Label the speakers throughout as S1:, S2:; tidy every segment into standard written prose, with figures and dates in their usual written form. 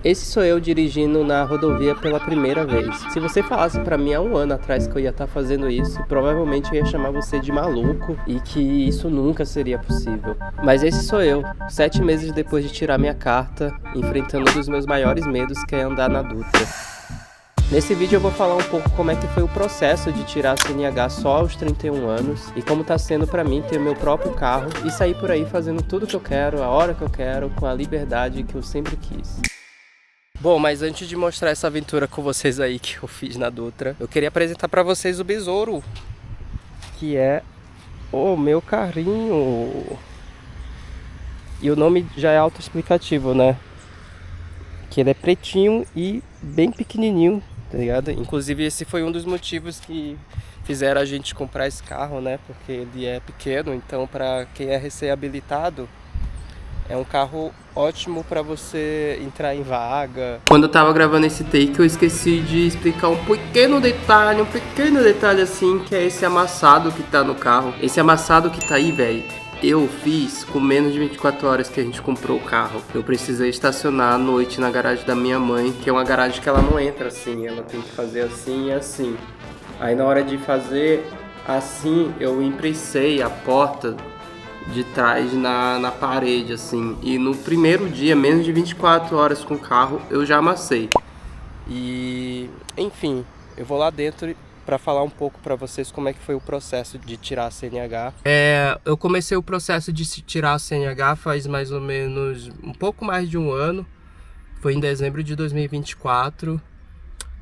S1: Esse sou eu dirigindo na rodovia pela primeira vez. Se você falasse pra mim há um ano atrás que eu ia estar fazendo isso, provavelmente eu ia chamar você de maluco e que isso nunca seria possível. Mas esse sou eu, 7 meses depois de tirar minha carta, enfrentando um dos meus maiores medos, que é andar na Dutra. Nesse vídeo eu vou falar um pouco como é que foi o processo de tirar a CNH só aos 31 anos e como tá sendo pra mim ter o meu próprio carro e sair por aí fazendo tudo que eu quero, a hora que eu quero, com a liberdade que eu sempre quis. Bom, mas antes de mostrar essa aventura com vocês aí que eu fiz na Dutra, eu queria apresentar pra vocês o besouro, que é o meu carrinho. E o nome já é autoexplicativo, né? Que ele é pretinho e bem pequenininho, tá ligado? Inclusive esse foi um dos motivos que fizeram a gente comprar esse carro, né? Porque ele é pequeno, então pra quem é recém-habilitado, é um carro ótimo para você entrar em vaga. Quando eu tava gravando esse take, eu esqueci de explicar um pequeno detalhe assim, que é esse amassado que tá no carro. Esse amassado que tá aí, velho, eu fiz com menos de 24 horas que a gente comprou o carro. Eu precisei estacionar à noite na garagem da minha mãe, que é uma garagem que ela não entra assim, ela tem que fazer assim e assim. Aí na hora de fazer assim, eu impressei a porta de trás na parede, assim. E no primeiro dia, menos de 24 horas com o carro, eu já amassei. E, enfim, eu vou lá dentro para falar um pouco para vocês como é que foi o processo de tirar a CNH. Eu comecei o processo de tirar a CNH faz mais ou menos um pouco mais de um ano. Foi em dezembro de 2024.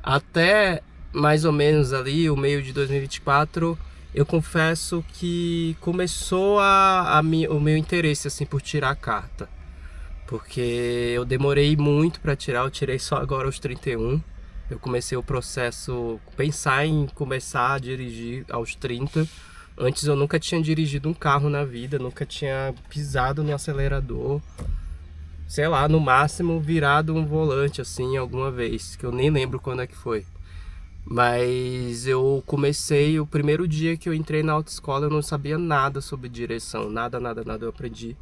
S1: Até mais ou menos ali, o meio de 2024... eu confesso que começou o meu interesse assim por tirar a carta, porque eu demorei muito para tirar, eu tirei só agora aos 31. Eu comecei o processo, pensar em começar a dirigir aos 30. Antes eu nunca tinha dirigido um carro na vida, nunca tinha pisado no acelerador, sei lá, no máximo virado um volante assim alguma vez, que eu nem lembro quando é que foi. Mas eu comecei, o primeiro dia que eu entrei na autoescola, eu não sabia nada sobre direção, nada, eu aprendi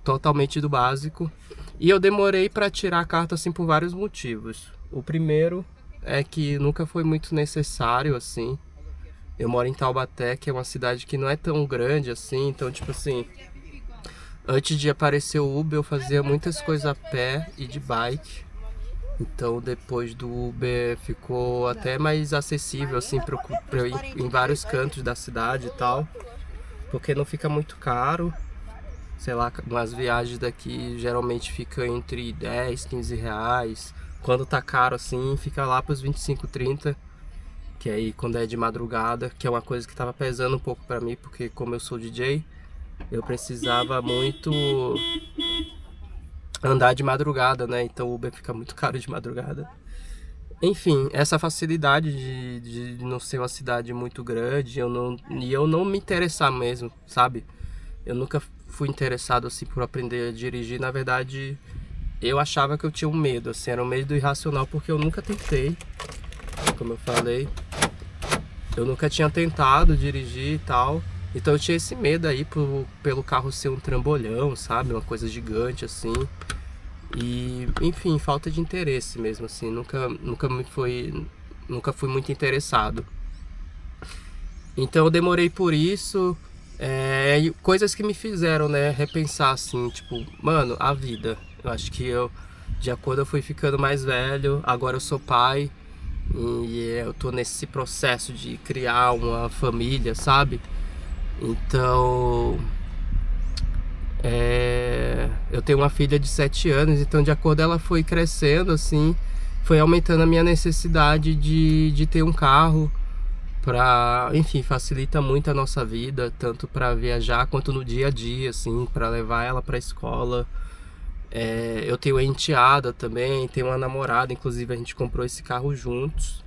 S1: totalmente do básico. E eu demorei para tirar a carta assim por vários motivos. O primeiro é que nunca foi muito necessário assim. Eu moro em Taubaté, que é uma cidade que não é tão grande assim, então tipo assim, antes de aparecer o Uber eu fazia muitas coisas a pé e de bike. Então depois do Uber ficou até mais acessível assim para eu ir em vários cantos da cidade e tal, porque não fica muito caro. Sei lá, umas viagens daqui geralmente fica entre 10, 15 reais. Quando tá caro assim, fica lá pros 25, 30, que aí quando é de madrugada, que é uma coisa que tava pesando um pouco para mim, porque como eu sou DJ, eu precisava muito andar de madrugada, né? Então o Uber fica muito caro de madrugada. Enfim, essa facilidade de não ser uma cidade muito grande, eu não me interessar mesmo, sabe? Eu nunca fui interessado assim por aprender a dirigir. Na verdade, eu achava que eu tinha um medo, assim, era um medo irracional, porque eu nunca tentei, como eu falei. Eu nunca tinha tentado dirigir e tal. Então eu tinha esse medo aí pelo carro ser um trambolhão, sabe? Uma coisa gigante assim. E, enfim, falta de interesse mesmo, assim, nunca fui muito interessado. Então eu demorei por isso, e coisas que me fizeram, né, repensar, assim, tipo, mano, a vida. Eu acho que de acordo eu fui ficando mais velho, agora eu sou pai, e eu tô nesse processo de criar uma família, sabe? Então... eu tenho uma filha de 7 anos, então de acordo ela foi crescendo assim, foi aumentando a minha necessidade de ter um carro enfim, facilita muito a nossa vida, tanto para viajar quanto no dia a dia, assim, para levar ela para a escola. Eu tenho a enteada também, tenho uma namorada, inclusive a gente comprou esse carro juntos.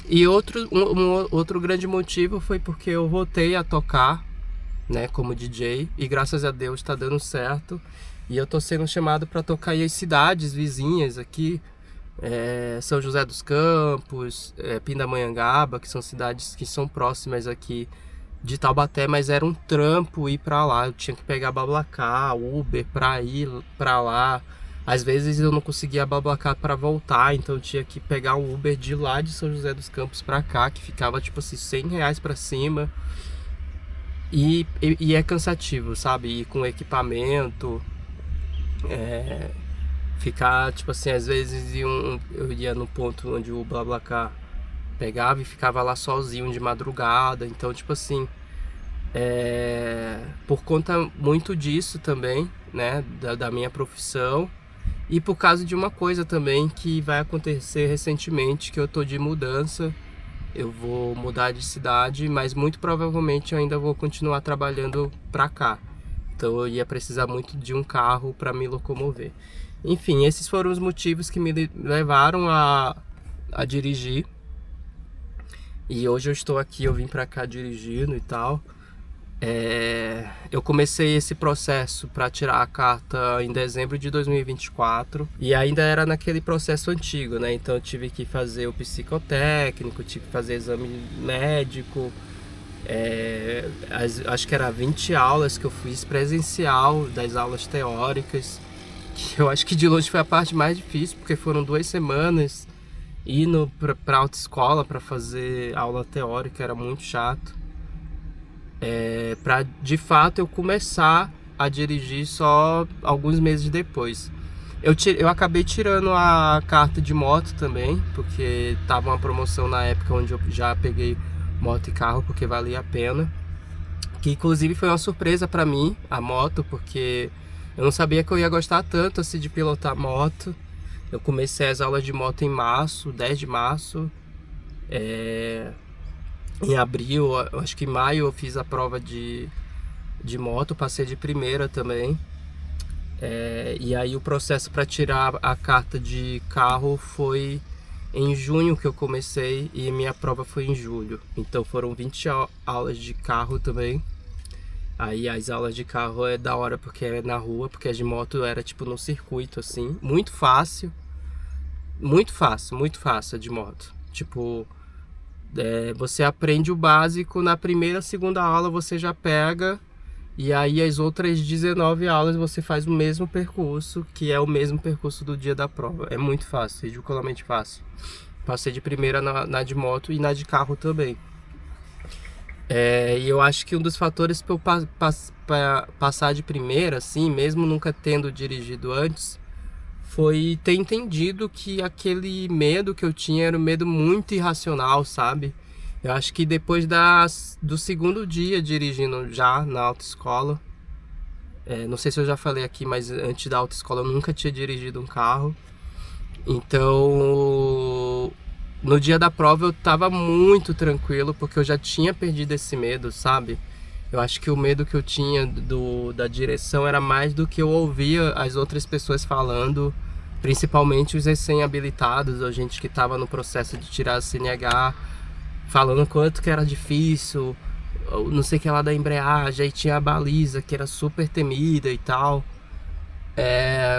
S1: E outro grande motivo foi porque eu voltei a tocar, né, como DJ, e graças a Deus está dando certo, e eu tô sendo chamado para tocar em cidades vizinhas aqui, São José dos Campos, Pindamonhangaba, que são cidades que são próximas aqui de Taubaté, mas era um trampo ir para lá, eu tinha que pegar BlaBlaCar, Uber para ir para lá, Às vezes eu não conseguia BlaBlaCar para voltar, então eu tinha que pegar um Uber de lá de São José dos Campos para cá, que ficava tipo assim, R$ 100 para cima. E é cansativo, sabe? Ir com equipamento, ficar, tipo assim, às vezes eu ia no ponto onde o BlaBlaCar pegava e ficava lá sozinho de madrugada. Então, tipo assim, por conta muito disso também, né, da minha profissão, e por causa de uma coisa também que vai acontecer recentemente, que eu tô de mudança. Eu vou mudar de cidade, mas muito provavelmente eu ainda vou continuar trabalhando pra cá. Então eu ia precisar muito de um carro para me locomover. Enfim, esses foram os motivos que me levaram a dirigir. E hoje eu estou aqui, eu vim pra cá dirigindo e tal. Eu comecei esse processo para tirar a carta em dezembro de 2024 e ainda era naquele processo antigo, né? Então eu tive que fazer o psicotécnico, tive que fazer exame médico, acho que era 20 aulas que eu fiz presencial, das aulas teóricas, que eu acho que de longe foi a parte mais difícil, porque foram 2 semanas indo para autoescola para fazer aula teórica, era muito chato. Para de fato eu começar a dirigir só alguns meses depois. Eu acabei tirando a carta de moto também, porque tava uma promoção na época onde eu já peguei moto e carro, porque valia a pena. Que inclusive foi uma surpresa para mim, a moto, porque eu não sabia que eu ia gostar tanto assim de pilotar moto. Eu comecei as aulas de moto em março, 10 de março. Em abril, acho que em maio eu fiz a prova de moto, passei de primeira também. E aí o processo para tirar a carta de carro foi em junho que eu comecei e minha prova foi em julho. Então foram 20 aulas de carro também. Aí as aulas de carro é da hora porque é na rua, porque as de moto era tipo no circuito assim, muito fácil a de moto. Tipo, você aprende o básico, na primeira, segunda aula você já pega, e aí as outras 19 aulas você faz o mesmo percurso, que é o mesmo percurso do dia da prova. É muito fácil, ridiculamente fácil. Passei de primeira na de moto e na de carro também. E eu acho que um dos fatores para eu passar de primeira, assim, mesmo nunca tendo dirigido antes, foi ter entendido que aquele medo que eu tinha era um medo muito irracional, sabe? Eu acho que depois do segundo dia dirigindo já na autoescola, não sei se eu já falei aqui, mas antes da autoescola eu nunca tinha dirigido um carro. Então, no dia da prova eu tava muito tranquilo, porque eu já tinha perdido esse medo, sabe? Eu acho que o medo que eu tinha da direção era mais do que eu ouvia as outras pessoas falando, principalmente os recém-habilitados, ou gente que estava no processo de tirar a CNH, falando quanto que era difícil, não sei o que lá da embreagem, aí tinha a baliza que era super temida e tal.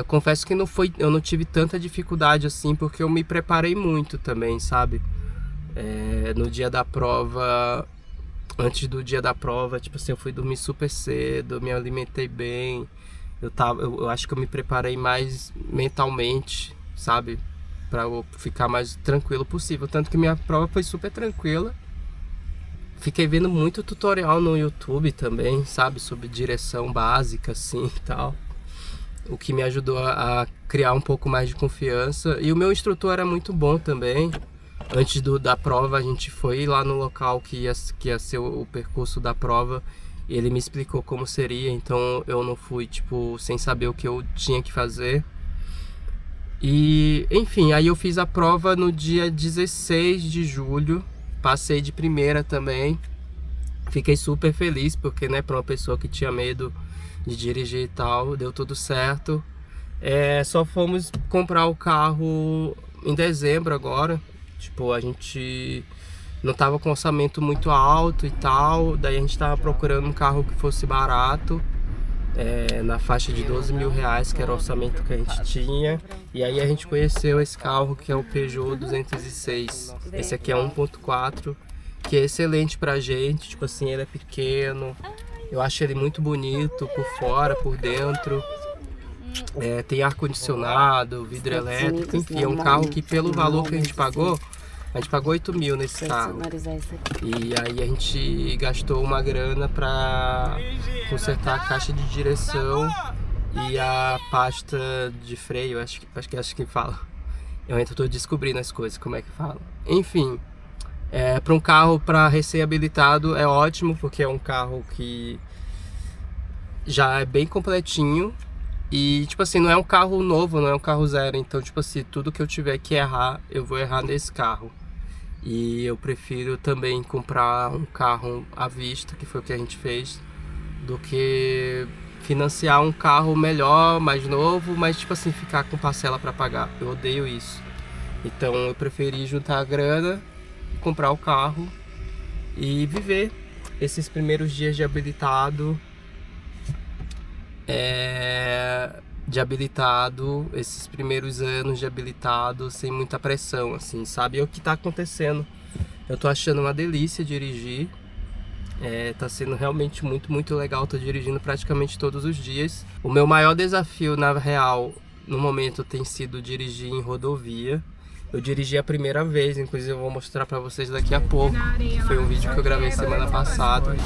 S1: Confesso que eu não tive tanta dificuldade assim, porque eu me preparei muito também, sabe? No dia da prova, antes do dia da prova, tipo assim, eu fui dormir super cedo, me alimentei bem. Eu acho que eu me preparei mais mentalmente, sabe? Pra eu ficar mais tranquilo possível. Tanto que minha prova foi super tranquila. Fiquei vendo muito tutorial no YouTube também, sabe? Sobre direção básica, assim, e tal. O que me ajudou a criar um pouco mais de confiança. E o meu instrutor era muito bom também. Antes da prova, a gente foi lá no local que ia ser o percurso da prova. E ele me explicou como seria, então eu não fui, tipo, sem saber o que eu tinha que fazer. E, enfim, aí eu fiz a prova no dia 16 de julho. Passei de primeira também. Fiquei super feliz, porque, né, pra uma pessoa que tinha medo de dirigir e tal, deu tudo certo. Só fomos comprar o carro em dezembro agora. Tipo, a gente não tava com orçamento muito alto e tal, daí a gente tava procurando um carro que fosse barato, na faixa de R$ 12 mil, que era o orçamento que a gente tinha. E aí a gente conheceu esse carro, que é o Peugeot 206. Esse aqui é 1.4, que é excelente pra gente, tipo assim, ele é pequeno, eu acho ele muito bonito por fora, por dentro. tem ar-condicionado, vidro elétrico, enfim, é um carro que pelo valor que a gente pagou 8 mil nesse carro. E aí a gente gastou uma grana pra consertar a caixa de direção e a pasta de freio, acho que fala. Eu ainda tô descobrindo as coisas, como é que fala. Enfim, para um carro para recém-habilitado é ótimo, porque é um carro que já é bem completinho. E, tipo assim, não é um carro novo, não é um carro zero. Então, tipo assim, tudo que eu tiver que errar, eu vou errar nesse carro. E eu prefiro também comprar um carro à vista, que foi o que a gente fez, do que financiar um carro melhor, mais novo, mas, tipo assim, ficar com parcela para pagar. Eu odeio isso. Então, eu preferi juntar a grana, comprar o carro e viver esses primeiros dias de habilitado. Esses primeiros anos de habilitado sem muita pressão, assim, sabe? É o que tá acontecendo. Eu tô achando uma delícia dirigir. Tá sendo realmente muito, muito legal. Tô dirigindo praticamente todos os dias. O meu maior desafio, na real, no momento, tem sido dirigir em rodovia. Eu dirigi a primeira vez, inclusive eu vou mostrar pra vocês daqui a pouco. Foi um vídeo que eu gravei semana passada,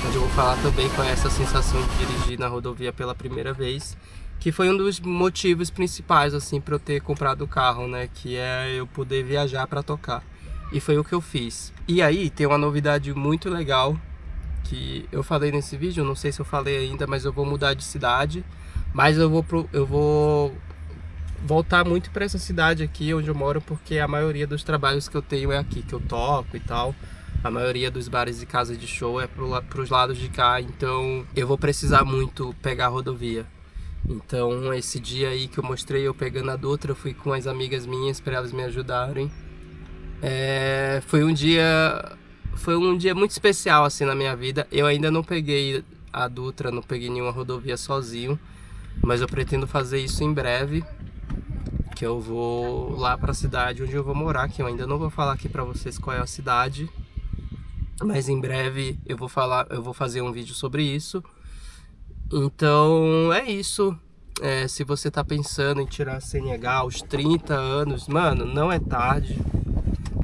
S1: onde eu vou falar também qual é essa sensação de dirigir na rodovia pela primeira vez, que foi um dos motivos principais, assim, para eu ter comprado o carro, né, que é eu poder viajar para tocar. E foi o que eu fiz. E aí tem uma novidade muito legal que eu falei nesse vídeo, não sei se eu falei ainda, mas eu vou mudar de cidade, mas eu vou voltar muito para essa cidade aqui onde eu moro, porque a maioria dos trabalhos que eu tenho é aqui, que eu toco e tal. A maioria dos bares e casas de show é pros lados de cá, então eu vou precisar muito pegar a rodovia. Então esse dia aí que eu mostrei eu pegando a Dutra, eu fui com as amigas minhas para elas me ajudarem. Foi um dia muito especial assim na minha vida. Eu ainda não peguei a Dutra, não peguei nenhuma rodovia sozinho, mas eu pretendo fazer isso em breve, que eu vou lá para a cidade onde eu vou morar, que eu ainda não vou falar aqui para vocês qual é a cidade, mas em breve eu vou fazer um vídeo sobre isso. Então é isso. Se você tá pensando em tirar a CNH aos 30 anos, mano, não é tarde.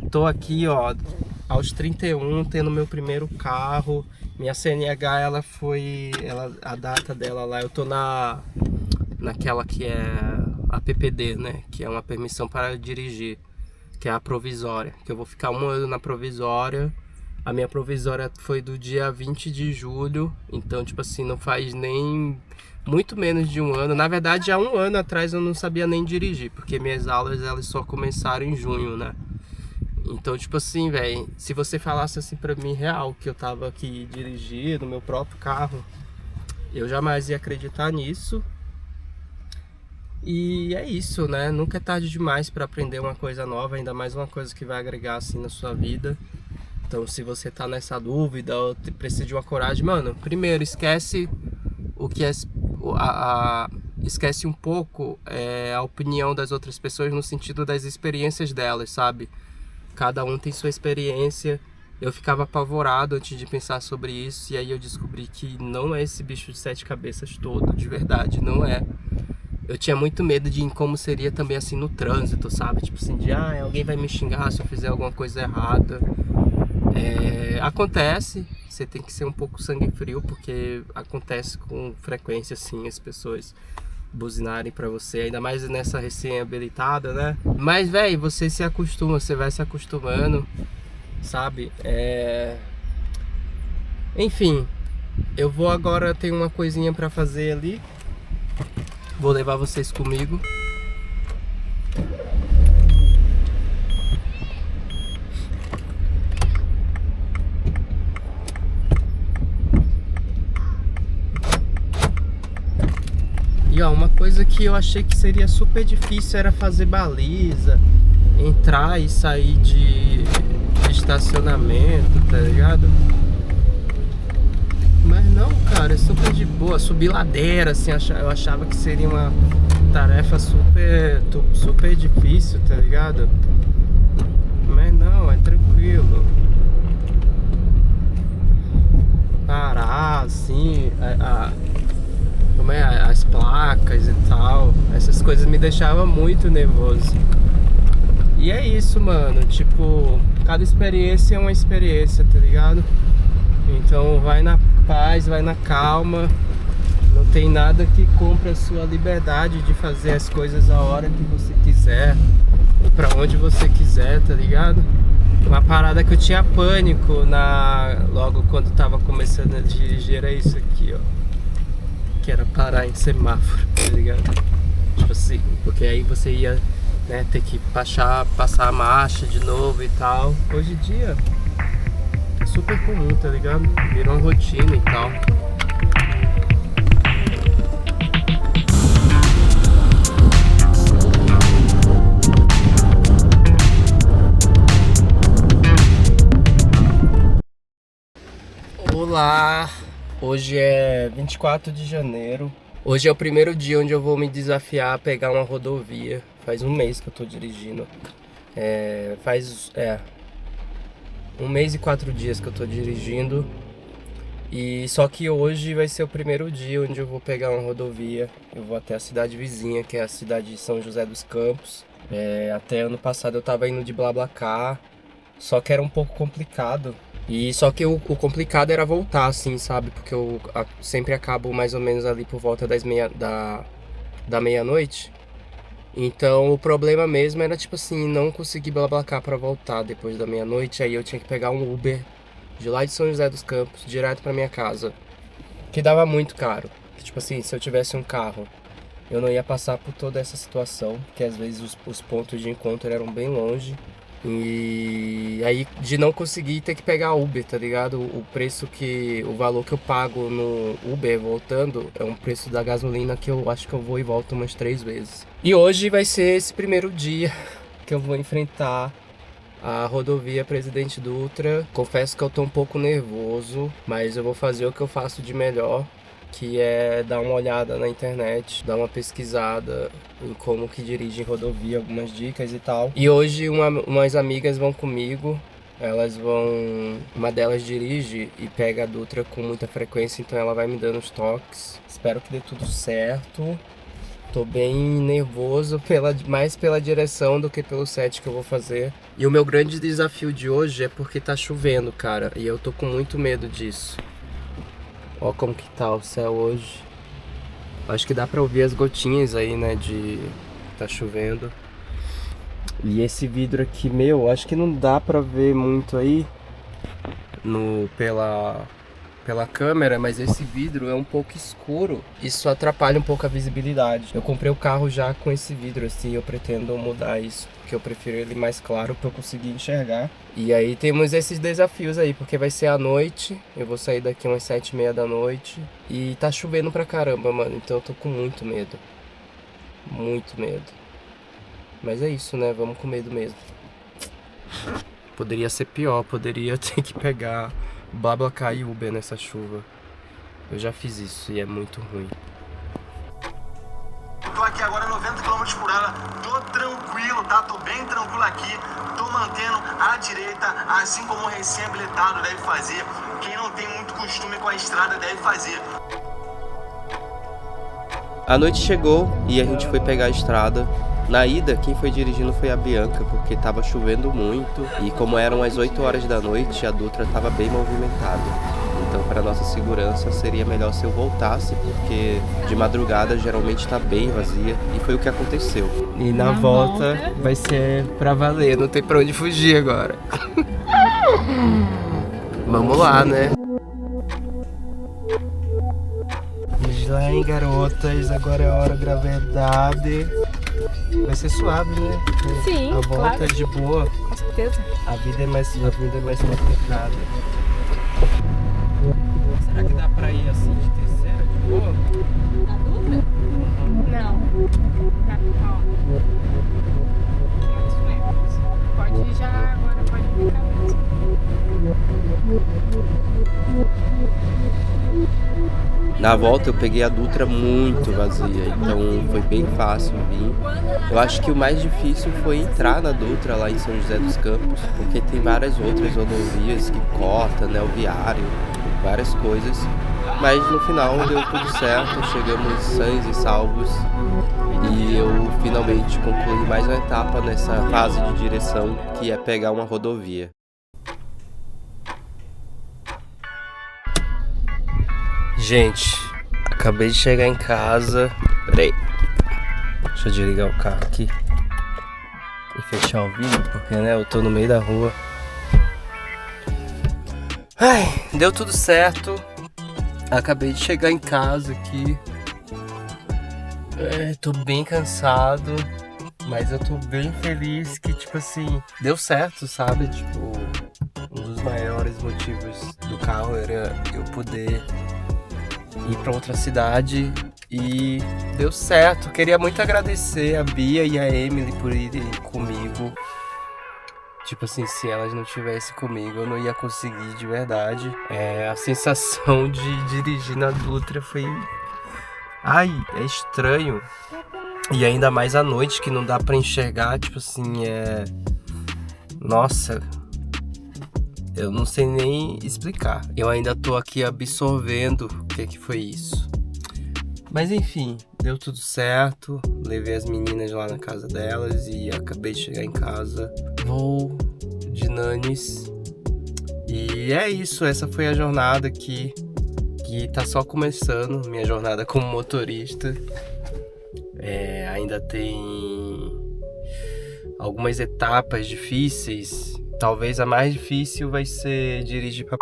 S1: Tô aqui, ó, aos 31, tendo meu primeiro carro. Minha CNH, a data dela lá, eu tô naquela que é a PPD, né? Que é uma permissão para dirigir, que é a provisória. Que eu vou ficar 1 ano na provisória. A minha provisória foi do dia 20 de julho, então, tipo assim, não faz nem muito menos de 1 ano. Na verdade, há 1 ano atrás eu não sabia nem dirigir, porque minhas aulas elas só começaram em junho, né? Então, tipo assim, velho, se você falasse assim pra mim real, que eu tava aqui dirigindo meu próprio carro, eu jamais ia acreditar nisso. E é isso, né? Nunca é tarde demais pra aprender uma coisa nova, ainda mais uma coisa que vai agregar assim na sua vida. Então, se você tá nessa dúvida ou precisa de uma coragem, mano, primeiro esquece o que é esquece um pouco a opinião das outras pessoas no sentido das experiências delas, sabe? Cada um tem sua experiência. Eu ficava apavorado antes de pensar sobre isso, e aí eu descobri que não é esse bicho de 7 cabeças todo, de verdade, não é. Eu tinha muito medo de como seria também assim no trânsito, sabe? Tipo assim, de alguém vai me xingar se eu fizer alguma coisa errada. Acontece, você tem que ser um pouco sangue frio, porque acontece com frequência assim as pessoas buzinarem pra você, ainda mais nessa recém-habilitada, né? Mas, velho, você se acostuma, você vai se acostumando, sabe? Enfim, eu vou agora, tenho uma coisinha pra fazer ali, vou levar vocês comigo. E ó, uma coisa que eu achei que seria super difícil era fazer baliza, entrar e sair de estacionamento, tá ligado? Mas não, cara, é super de boa. Subir ladeira, assim, eu achava que seria uma tarefa super difícil, tá ligado? Mas não, é tranquilo. Parar, assim, como é, as placas e tal. Essas coisas me deixavam muito nervoso. E é isso, mano, tipo, cada experiência é uma experiência, tá ligado? Então vai na paz, vai na calma. Não tem nada que compre a sua liberdade de fazer as coisas a hora que você quiser, pra onde você quiser, tá ligado? Uma parada que eu tinha pânico logo quando tava começando a dirigir era isso aqui, ó. Que era parar em semáforo, tá ligado? Tipo assim, porque aí você ia, né, ter que passar a marcha de novo e tal. Hoje em dia é super comum, tá ligado? Virou uma rotina e tal. Olá! Hoje é 24 de janeiro. Hoje é o primeiro dia onde eu vou me desafiar a pegar uma rodovia. Faz um mês que eu tô dirigindo. Faz 1 mês e 4 dias que eu tô dirigindo. E só que hoje vai ser o primeiro dia onde eu vou pegar uma rodovia. Eu vou até a cidade vizinha, que é a cidade de São José dos Campos. Até ano passado eu tava indo de BlaBlaCar, só que era um pouco complicado. E só que o complicado era voltar, assim, sabe? Porque eu sempre acabo mais ou menos ali por volta da meia-noite. Então o problema mesmo era, tipo assim, não conseguir BlaBlaCar pra voltar depois da meia-noite. Aí eu tinha que pegar um Uber de lá de São José dos Campos, direto pra minha casa. Que dava muito caro. Tipo assim, se eu tivesse um carro, eu não ia passar por toda essa situação. Porque às vezes os pontos de encontro eram bem longe. E aí de não conseguir ter que pegar Uber, tá ligado? O valor que eu pago no Uber voltando é um preço da gasolina que eu acho que eu vou e volto umas 3 vezes. E hoje vai ser esse primeiro dia que eu vou enfrentar a rodovia Presidente Dutra. Confesso que eu tô um pouco nervoso, mas eu vou fazer o que eu faço de melhor, que é dar uma olhada na internet, dar uma pesquisada em como que dirige em rodovia, algumas dicas e tal. E hoje umas amigas vão comigo, uma delas dirige e pega a Dutra com muita frequência, então ela vai me dando os toques. Espero que dê tudo certo. Tô bem nervoso mais pela direção do que pelo set que eu vou fazer. E o meu grande desafio de hoje é porque tá chovendo, cara, e eu tô com muito medo disso. Ó como que tá o céu hoje. Acho que dá pra ouvir as gotinhas aí, né, tá chovendo. E esse vidro aqui, acho que não dá pra ver muito aí pela câmera, mas esse vidro é um pouco escuro. Isso atrapalha um pouco a visibilidade. Eu comprei o carro já com esse vidro assim, eu pretendo mudar isso, porque eu prefiro ele mais claro pra eu conseguir enxergar. E aí temos esses desafios aí, porque vai ser à noite, eu vou sair daqui umas 7h30 da noite. E tá chovendo pra caramba, mano, então eu tô com muito medo. Muito medo. Mas é isso, né, vamos com medo mesmo. Poderia ser pior, poderia ter que pegar BlaBlaCar e Uber nessa chuva. Eu já fiz isso e é muito ruim.
S2: Tô aqui agora 90 km por hora, tô tranquilo, tá? Tô bem tranquilo aqui, tô mantendo a direita, assim como o recém-habilitado deve fazer. Quem não tem muito costume com a estrada deve fazer.
S1: A noite chegou e a gente foi pegar a estrada. Na ida, quem foi dirigindo foi a Bianca, porque tava chovendo muito e como eram as 8 horas da noite, a Dutra tava bem movimentada. Então, para nossa segurança, seria melhor se eu voltasse, porque de madrugada geralmente tá bem vazia, e foi o que aconteceu. E na volta vai ser pra valer, não tem pra onde fugir agora. Vamos lá, né? Vamos lá, hein, garotas, agora é a hora da verdade. Vai ser suave, né?
S3: Sim,
S1: a volta
S3: claro.
S1: É de boa.
S3: Com certeza.
S1: A vida é mais complicada. Será que dá pra ir assim de terceira, de boa?
S3: Na Dutra? Não. Ó. 500 metros. Pode ir já agora, pode ficar mesmo.
S1: Na volta eu peguei a Dutra muito vazia, então foi bem fácil vir. Eu acho que o mais difícil foi entrar na Dutra lá em São José dos Campos, porque tem várias outras rodovias que cortam, né, o viário, várias coisas. Mas no final deu tudo certo, chegamos sãos e salvos e eu finalmente concluí mais uma etapa nessa fase de direção, que é pegar uma rodovia. Gente, acabei de chegar em casa. Peraí, deixa eu desligar o carro aqui e fechar o vídeo, porque né, eu tô no meio da rua. Ai, deu tudo certo. Acabei de chegar em casa aqui. Tô bem cansado, mas eu tô bem feliz que, tipo assim, deu certo, sabe? Tipo, um dos maiores motivos do carro era eu poder ir pra outra cidade e deu certo. Queria muito agradecer a Bia e a Emily por irem comigo. Tipo assim, se elas não estivessem comigo, eu não ia conseguir de verdade. A sensação de dirigir na Dutra foi... Ai, é estranho. E ainda mais à noite, que não dá pra enxergar, tipo assim, Nossa, eu não sei nem explicar. Eu ainda tô aqui absorvendo o que foi isso. Mas enfim, deu tudo certo. Levei as meninas lá na casa delas e acabei de chegar em casa. Vou de nanes. E é isso, essa foi a jornada aqui, que tá só começando, minha jornada como motorista. Ainda tem algumas etapas difíceis. Talvez a mais difícil vai ser dirigir pra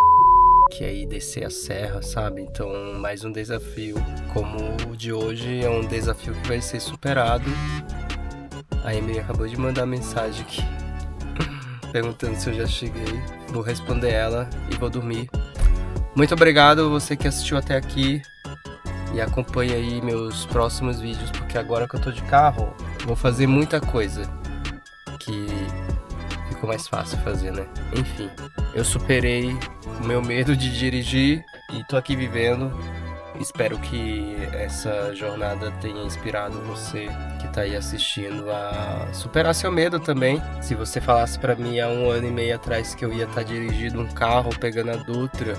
S1: que aí descer a serra, sabe? Então, mais um desafio como o de hoje é um desafio que vai ser superado. A Emily acabou de mandar mensagem aqui perguntando se eu já cheguei. Vou responder ela e vou dormir. Muito obrigado você que assistiu até aqui e acompanha aí meus próximos vídeos, porque agora que eu tô de carro, vou fazer muita coisa que ficou mais fácil fazer, né? Enfim, eu superei o meu medo de dirigir e tô aqui vivendo. Espero que essa jornada tenha inspirado você que tá aí assistindo a superar seu medo também. Se você falasse pra mim há 1 ano e meio atrás que eu ia estar dirigindo um carro pegando a Dutra,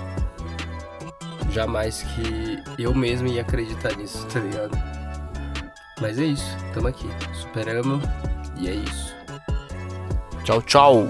S1: jamais que eu mesmo ia acreditar nisso, tá ligado? Mas é isso, tamo aqui, superamos e é isso. Tchau, tchau!